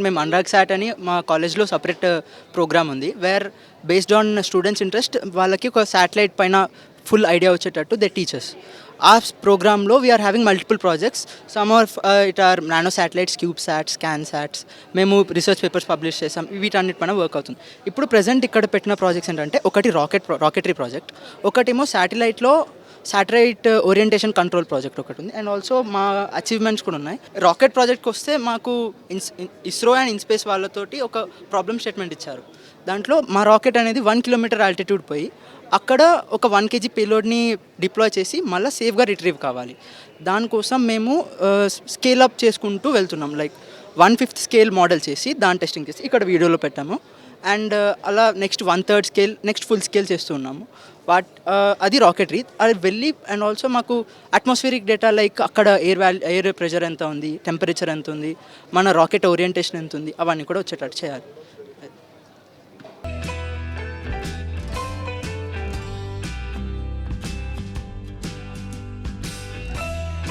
మేము అనురాగ్ సాట్ అని మా కాలేజ్లో సపరేట్ ప్రోగ్రామ్ ఉంది where based on students interest వాళ్ళకి ఒక శాటిలైట్ పైన ఫుల్ ఐడియా వచ్చేటట్టు దే టీచర్స్ ఆ ప్రోగ్రాంలో we are having multiple projects some are it are nano satellites cube sats scan sats మేము రీసెర్చ్ పేపర్స్ పబ్లిష్ చేసాం వీటన్నిటి పైన వర్క్ అవుతుంది. ఇప్పుడు ప్రజెంట్ ఇక్కడ పెట్టిన ప్రాజెక్ట్స్ ఏంటంటే ఒకటి రాకెటరీ ప్రాజెక్ట్, ఒకటేమో శాటిలైట్ ఓరియంటేషన్ కంట్రోల్ ప్రాజెక్ట్ ఒకటి ఉంది అండ్ ఆల్సో మా అచీవ్మెంట్స్ కూడా ఉన్నాయి. రాకెట్ ప్రాజెక్ట్కి వస్తే మాకు ఇస్రో అండ్ ఇన్స్పేస్ వాళ్ళతోటి ఒక ప్రాబ్లమ్ స్టేట్మెంట్ ఇచ్చారు. దాంట్లో మా రాకెట్ అనేది 1 కిలోమీటర్ ఆల్టిట్యూడ్ పోయి అక్కడ ఒక 1 kg పేలోడ్ని డిప్లాయ్ చేసి మళ్ళీ సేఫ్గా రిట్రీవ్ కావాలి. దానికోసం మేము స్కేల్ అప్ చేసుకుంటూ వెళ్తున్నాం. లైక్ 1/5 స్కేల్ మోడల్ చేసి దాని టెస్టింగ్ చేసి ఇక్కడ వీడియోలో పెట్టాము అండ్ అలా next 1/3 scale next full scale చేస్తూ ఉన్నాము. అది రాకెటరీ అది వెళ్ళి అండ్ ఆల్సో మాకు అట్మాస్ఫియరిక్ డేటా లైక్ అక్కడ ఎయిర్ ప్రెషర్ ఎంత ఉంది, టెంపరేచర్ ఎంత ఉంది, మన రాకెట్ ఓరియంటేషన్ ఎంత ఉంది, అవన్నీ కూడా వచ్చేటట్టు చేయాలి.